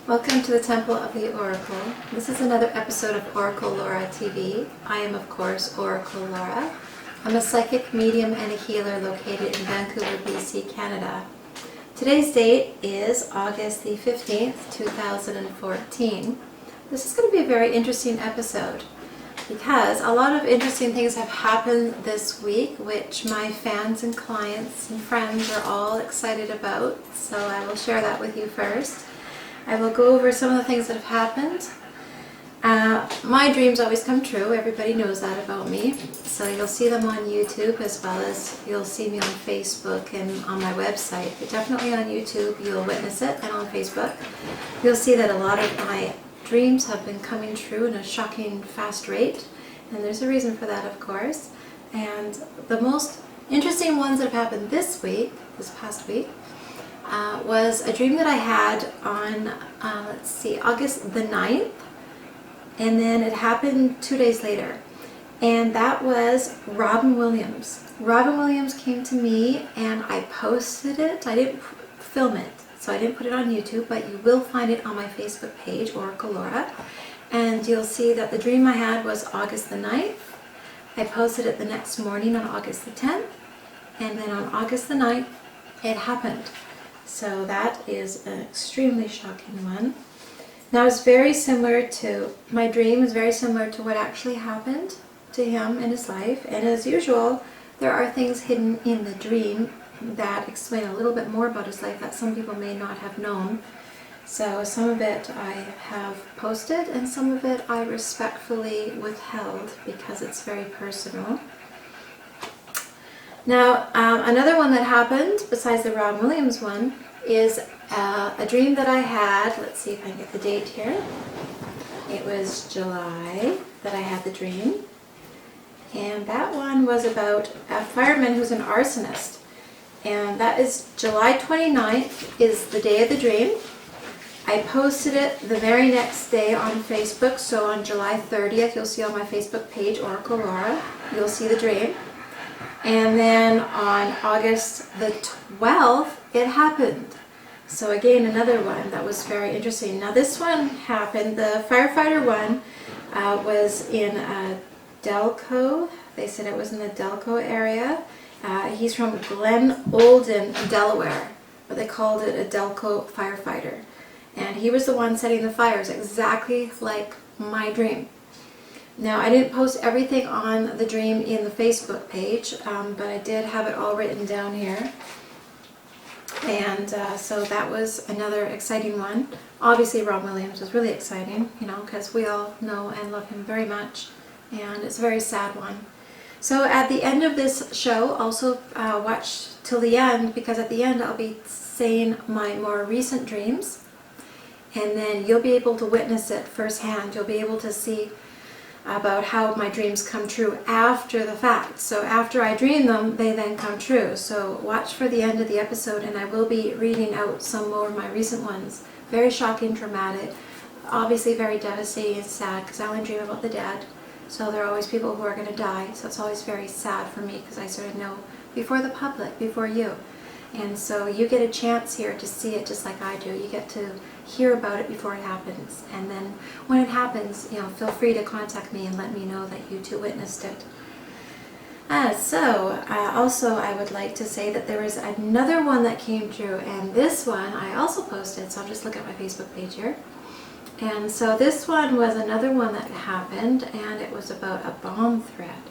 Welcome to the Temple of the Oracle. This is another episode of Oracle Laura TV. I am, of course, Oracle Laura. I'm a psychic medium and a healer located in Vancouver, BC, Canada. Today's date is August the 15th, 2014. This is going to be a very interesting episode because a lot of interesting things have happened this week, which my fans and clients and friends are all excited about. So I will share that with you first. I will go over some of the things that have happened. My dreams always come true. Everybody knows that about me. So you'll see them on YouTube as well as you'll see me on Facebook and on my website. But definitely on YouTube you'll witness it, and on Facebook you'll see that a lot of my dreams have been coming true in a shocking fast rate. And there's a reason for that, of course. And the most interesting ones that have happened this past week, was a dream that I had on, August the 9th, and then it happened 2 days later, and that was Robin Williams. Robin Williams came to me and I posted it. I didn't film it, so I didn't put it on YouTube, but you will find it on my Facebook page, Oracle Laura, and you'll see that the dream I had was August the 9th. I posted it the next morning on August the 10th, and then on August the 9th it happened. So that is an extremely shocking one. Now it's very similar to, my dream is very similar to what actually happened to him in his life. And as usual, there are things hidden in the dream that explain a little bit more about his life that some people may not have known. So some of it I have posted and some of it I respectfully withheld because it's very personal. Now, another one that happened, besides the Robin Williams one, is a dream that I had. Let's see if I can get the date here. It was July that I had the dream. And that one was about a fireman who's an arsonist. And that is July 29th is the day of the dream. I posted it the very next day on Facebook. So on July 30th, you'll see on my Facebook page, Oracle Laura, you'll see the dream. And then on August the 12th, it happened. So again, another one that was very interesting. Now this one happened, the firefighter one was in Delco. They said it was in the Delco area. He's from Glen Olden, Delaware, but they called it a Delco firefighter. And he was the one setting the fires, exactly like my dream. Now, I didn't post everything on the dream in the Facebook page, but I did have it all written down here. And so that was another exciting one. Obviously, Robin Williams was really exciting, because we all know and love him very much. And it's a very sad one. So at the end of this show, also watch till the end, because at the end I'll be saying my more recent dreams. And then you'll be able to witness it firsthand. You'll be able to see about how my dreams come true after the fact. So after I dream them, they then come true. So watch for the end of the episode, and I will be reading out some more of my recent ones. Very shocking, dramatic, obviously very devastating and sad, because I only dream about the dead. So there are always people who are going to die. So it's always very sad for me, because I sort of know before the public, before you. And so you get a chance here to see it just like I do. You get to hear about it before it happens. And then when it happens, feel free to contact me and let me know that you too witnessed it. Also I would like to say that there was another one that came true, and this one I also posted, so I'll just look at my Facebook page here. And so this one was another one that happened, and it was about a bomb threat.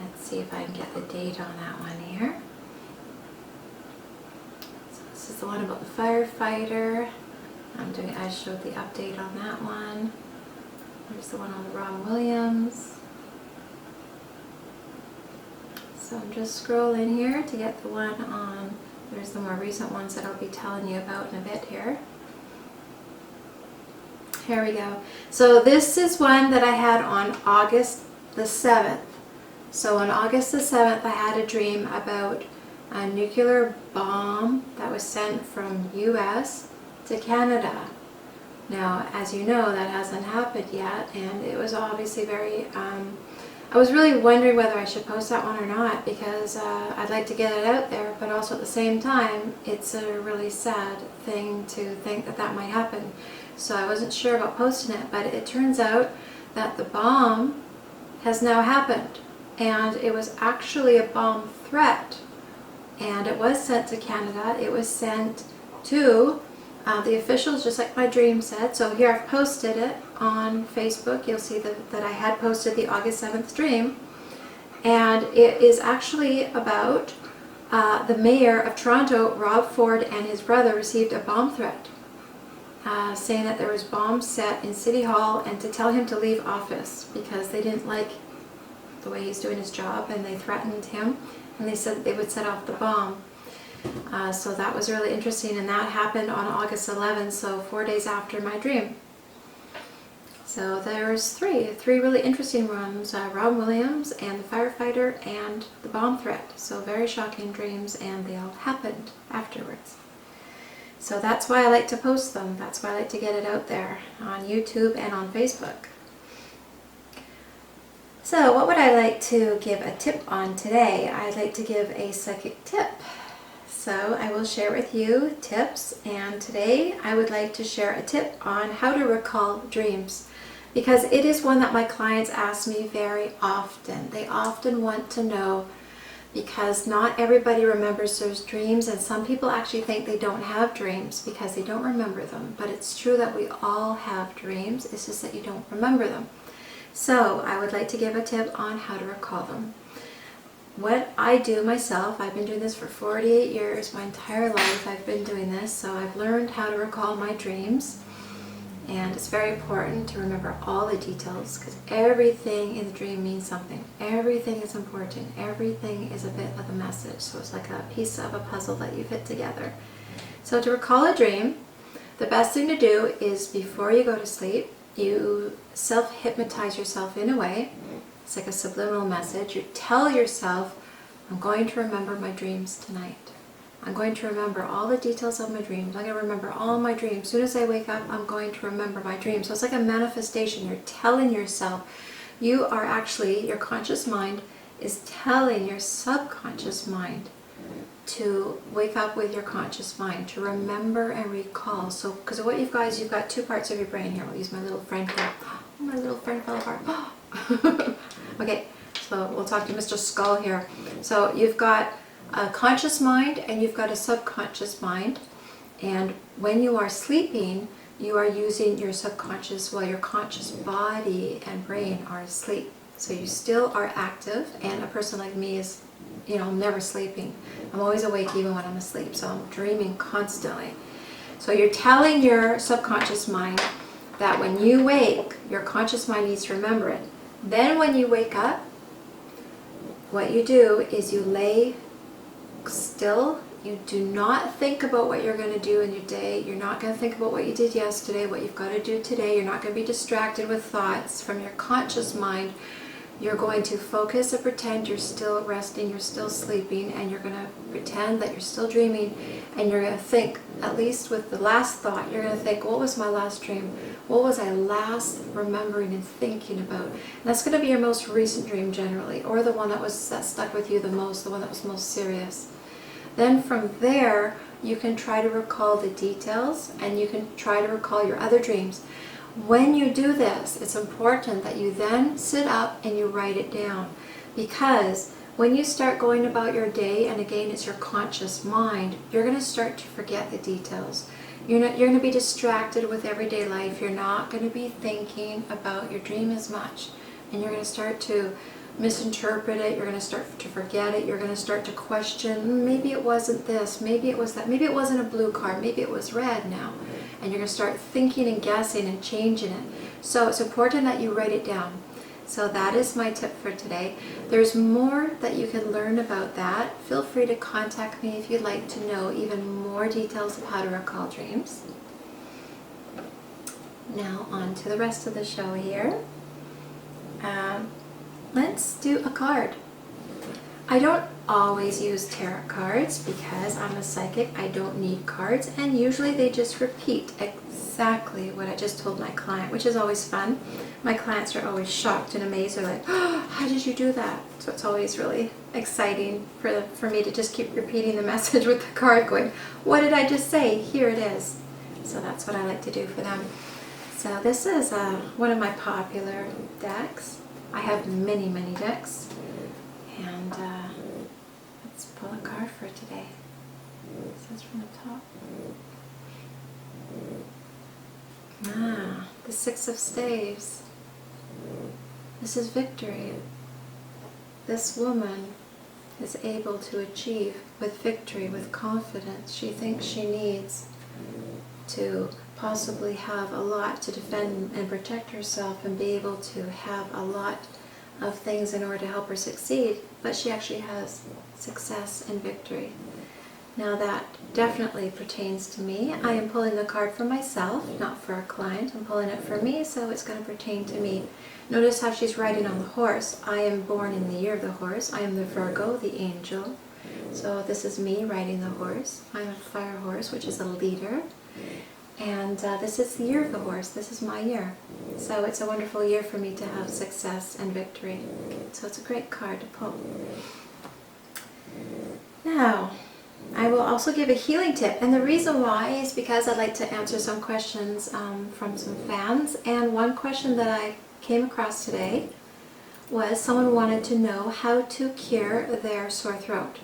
Let's see if I can get the date on that one here. This is the one about the firefighter. I showed the update on that one. There's the one on the Robin Williams. So I'm just scrolling here to get the one on, there's the more recent ones that I'll be telling you about in a bit here. Here we go. So this is one that I had on August the 7th. So on August the 7th, I had a dream about a nuclear bomb that was sent from US to Canada. Now, as you know, that hasn't happened yet, and it was obviously very I was really wondering whether I should post that one or not, because I'd like to get it out there, but also at the same time, it's a really sad thing to think that that might happen. So I wasn't sure about posting it, but it turns out that the bomb has now happened, and it was actually a bomb threat, and it was sent to Canada. It was sent to the officials, just like my dream said. So here I've posted it on Facebook. You'll see that I had posted the August 7th dream, and it is actually about the mayor of Toronto, Rob Ford, and his brother received a bomb threat, saying that there was bombs set in City Hall and to tell him to leave office because they didn't like the way he's doing his job, and they threatened him, and they said they would set off the bomb. So that was really interesting, and that happened on August 11th, so 4 days after my dream. So there's three really interesting ones, Rob Williams and the firefighter and the bomb threat. So very shocking dreams, and they all happened afterwards. So that's why I like to post them. That's why I like to get it out there on YouTube and on Facebook. So what would I like to give a tip on today? I'd like to give a psychic tip. So I will share with you tips, and today I would like to share a tip on how to recall dreams, because it is one that my clients ask me very often. They often want to know, because not everybody remembers their dreams, and some people actually think they don't have dreams because they don't remember them. But it's true that we all have dreams, it's just that you don't remember them. So I would like to give a tip on how to recall them. What I do myself, I've been doing this for 48 years, my entire life I've been doing this, so I've learned how to recall my dreams. And it's very important to remember all the details, because everything in the dream means something. Everything is important. Everything is a bit of a message. So it's like a piece of a puzzle that you fit together. So to recall a dream, the best thing to do is before you go to sleep, you self-hypnotize yourself in a way. It's like a subliminal message. You tell yourself, I'm going to remember my dreams tonight. I'm going to remember all the details of my dreams. I'm going to remember all my dreams. As soon as I wake up, I'm going to remember my dreams. So it's like a manifestation. You're telling yourself. You are actually, your conscious mind is telling your subconscious mind to wake up with your conscious mind, to remember and recall. So, because what you've got is you've got two parts of your brain here. I'll use my little friend here. Oh, my little friend fell apart. Okay, so we'll talk to Mr. Skull here. So you've got a conscious mind and you've got a subconscious mind, and when you are sleeping you are using your subconscious while your conscious body and brain are asleep. So you still are active, and a person like me is, I'm never sleeping. I'm always awake even when I'm asleep, so I'm dreaming constantly. So you're telling your subconscious mind that when you wake, your conscious mind needs to remember it. Then when you wake up, what you do is you lay still. You do not think about what you're going to do in your day. You're not going to think about what you did yesterday, what you've got to do today. You're not going to be distracted with thoughts from your conscious mind. You're going to focus and pretend you're still resting, you're still sleeping, and you're going to pretend that you're still dreaming, and you're going to think, at least with the last thought, you're going to think, what was my last dream? What was I last remembering and thinking about? And that's going to be your most recent dream generally, or the one that stuck with you the most, the one that was most serious. Then from there, you can try to recall the details, and you can try to recall your other dreams. When you do this, it's important that you then sit up and you write it down, because when you start going about your day, and again it's your conscious mind, you're going to start to forget the details. You're going to be distracted with everyday life. You're not going to be thinking about your dream as much, and you're going to start to misinterpret it. You're going to start to forget it. You're going to start to question, maybe it wasn't this, maybe it was that, maybe it wasn't a blue card, maybe it was red now. And you're going to start thinking and guessing and changing it. So it's important that you write it down. So that is my tip for today. There's more that you can learn about that. Feel free to contact me if you'd like to know even more details of how to recall dreams. Now on to the rest of the show here. Let's do a card. I don't always use tarot cards because I'm a psychic. I don't need cards, and usually they just repeat exactly what I just told my client, which is always fun. My clients are always shocked and amazed. They're like, oh, how did you do that? So it's always really exciting for me to just keep repeating the message with the card going, what did I just say? Here it is. So that's what I like to do for them. So this is one of my popular decks. I have many, many decks. And let's pull a card for today. It says from the top. The Six of Staves. This is victory. This woman is able to achieve with victory, with confidence. She thinks she needs to possibly have a lot to defend and protect herself and be able to have a lot of things in order to help her succeed, but she actually has success and victory. Now that definitely pertains to me. I am pulling the card for myself, not for a client. I'm pulling it for me, so it's going to pertain to me. Notice how she's riding on the horse. I am born in the year of the horse. I am the Virgo, the angel. So this is me riding the horse. I'm a fire horse, which is a leader. And this is the year of the horse. This is my year. So it's a wonderful year for me to have success and victory. So it's a great card to pull. Now, I will also give a healing tip. And the reason why is because I'd like to answer some questions from some fans. And one question that I came across today was someone wanted to know how to cure their sore throat.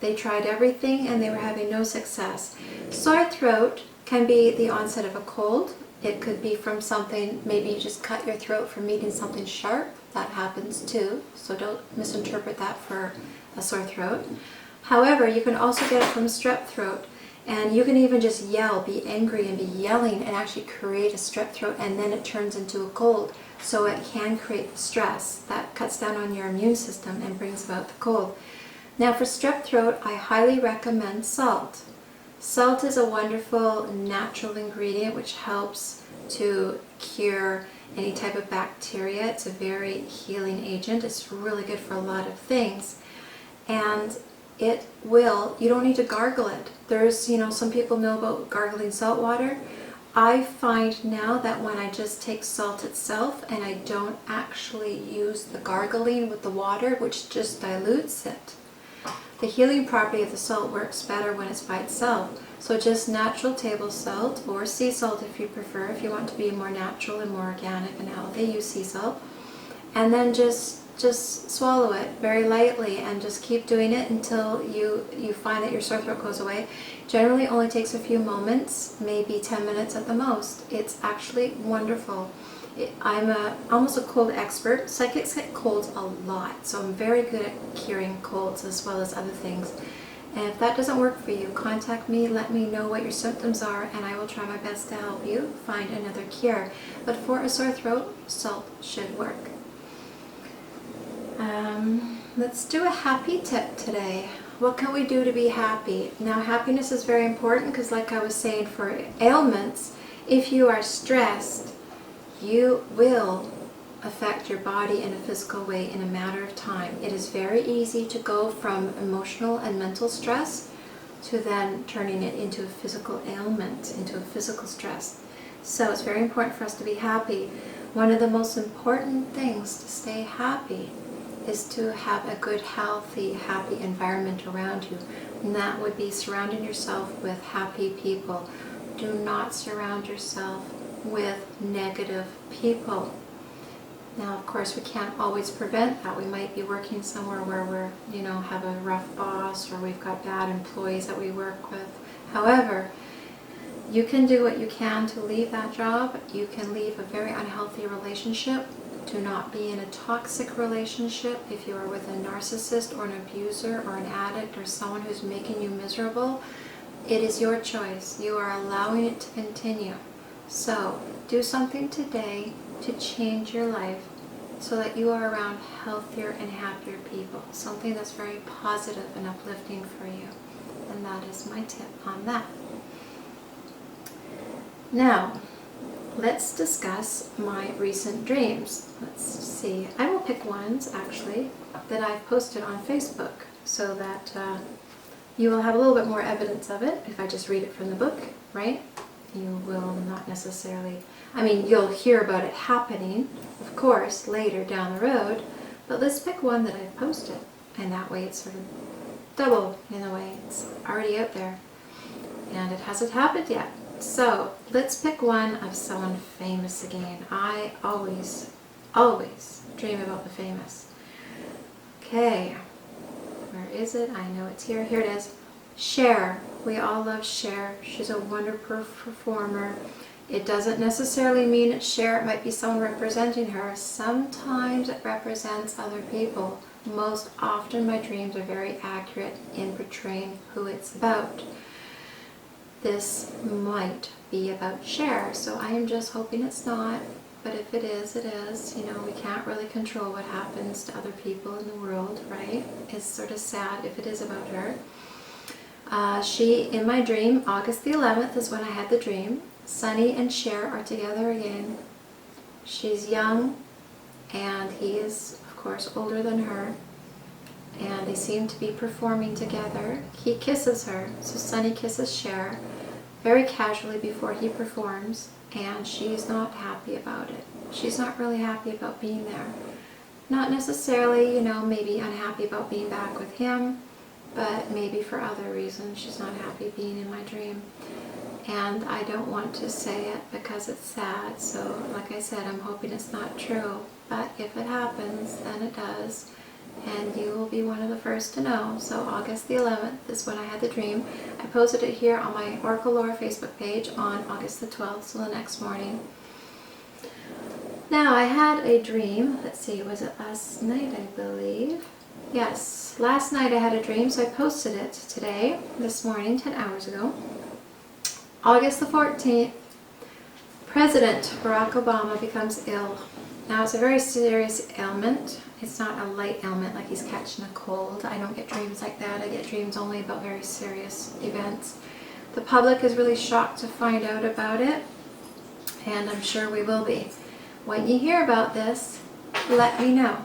They tried everything and they were having no success. Sore throat can be the onset of a cold. It could be from something, maybe you just cut your throat from eating something sharp. That happens too, so don't misinterpret that for a sore throat. However, you can also get it from strep throat, and you can even just yell, be angry and be yelling and actually create a strep throat, and then it turns into a cold. So it can create stress that cuts down on your immune system and brings about the cold. Now for strep throat, I highly recommend salt. Salt is a wonderful natural ingredient which helps to cure any type of bacteria. It's a very healing agent. It's really good for a lot of things. And it will, you don't need to gargle it. There's, some people know about gargling salt water. I find now that when I just take salt itself and I don't actually use the gargling with the water, which just dilutes it, the healing property of the salt works better when it's by itself. So just natural table salt or sea salt if you prefer, if you want to be more natural and more organic and healthy, use sea salt. And then just swallow it very lightly and just keep doing it until you find that your sore throat goes away. Generally only takes a few moments, maybe 10 minutes at the most. It's actually wonderful. I'm almost a cold expert. Psychics get colds a lot, so I'm very good at curing colds as well as other things. And if that doesn't work for you, contact me, let me know what your symptoms are, and I will try my best to help you find another cure. But for a sore throat, salt should work. Let's do a happy tip today. What can we do to be happy? Now, happiness is very important because, like I was saying, for ailments, if you are stressed, you will affect your body in a physical way in a matter of time. It is very easy to go from emotional and mental stress to then turning it into a physical ailment, into a physical stress. So it's very important for us to be happy. One of the most important things to stay happy is to have a good, healthy, happy environment around you. And that would be surrounding yourself with happy people. Do not surround yourself with negative people. Now, of course, we can't always prevent that. We might be working somewhere where we're, have a rough boss or we've got bad employees that we work with. However, you can do what you can to leave that job. You can leave a very unhealthy relationship. Do not be in a toxic relationship. If you are with a narcissist or an abuser or an addict or someone who's making you miserable, it is your choice. You are allowing it to continue. So do something today to change your life so that you are around healthier and happier people. Something that's very positive and uplifting for you. And that is my tip on that. Now, let's discuss my recent dreams. Let's see. I will pick ones, actually, that I've posted on Facebook so that you will have a little bit more evidence of it if I just read it from the book, right? you will not necessarily, I mean, you'll hear about it happening, of course, later down the road, but let's pick one that I've posted, and that way it's sort of double in a way. It's already out there, and it hasn't happened yet. So let's pick one of someone famous again. I always dream about the famous. Okay, where is it? I know it's here. Here it is. Cher. We all love Cher. She's a wonderful performer. It doesn't necessarily mean it's Cher. It might be someone representing her. Sometimes it represents other people. Most often my dreams are very accurate in portraying who it's about. This might be about Cher, so I am just hoping it's not. But if it is, it is. You know, we can't really control what happens to other people in the world, right? It's sort of sad if it is about her. In my dream, August the 11th is when I had the dream. Sunny and Cher are together again. She's young, and he is, of course, older than her. And they seem to be performing together. He kisses her, so Sunny kisses Cher very casually before he performs. And she's not happy about it. She's not really happy about being there. Not necessarily, you know, maybe unhappy about being back with him, but maybe for other reasons she's not happy being in my dream. And I don't want to say it because it's sad, so like I said, I'm hoping it's not true. But if it happens, then it does. And you will be one of the first to know. So August the 11th is when I had the dream. I posted it here on my Oracle Laura Facebook page on August the 12th, so the next morning. Now I had a dream, let's see, was it last night I believe? Yes, last night I had a dream, so I posted it today, this morning, 10 hours ago. August the 14th, President Barack Obama becomes ill. Now it's a very serious ailment. It's not a light ailment like he's catching a cold. I don't get dreams like that. I get dreams only about very serious events. The public is really shocked to find out about it, and I'm sure we will be. When you hear about this, let me know.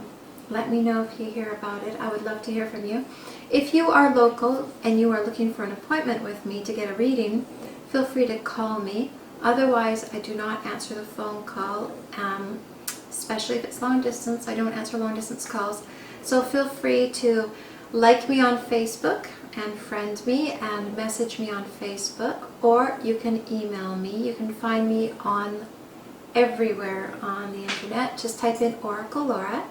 Let me know if you hear about it. I would love to hear from you. If you are local and you are looking for an appointment with me to get a reading, feel free to call me. Otherwise, I do not answer the phone call. Especially if it's long distance. I don't answer long distance calls. So feel free to like me on Facebook and friend me and message me on Facebook, or you can email me. You can find me on everywhere on the internet. Just type in Oracle Laura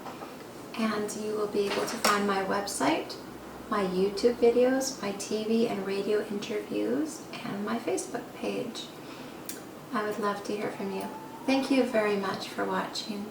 and you will be able to find my website, my YouTube videos, my TV and radio interviews, and my Facebook page. I would love to hear from you. Thank you very much for watching.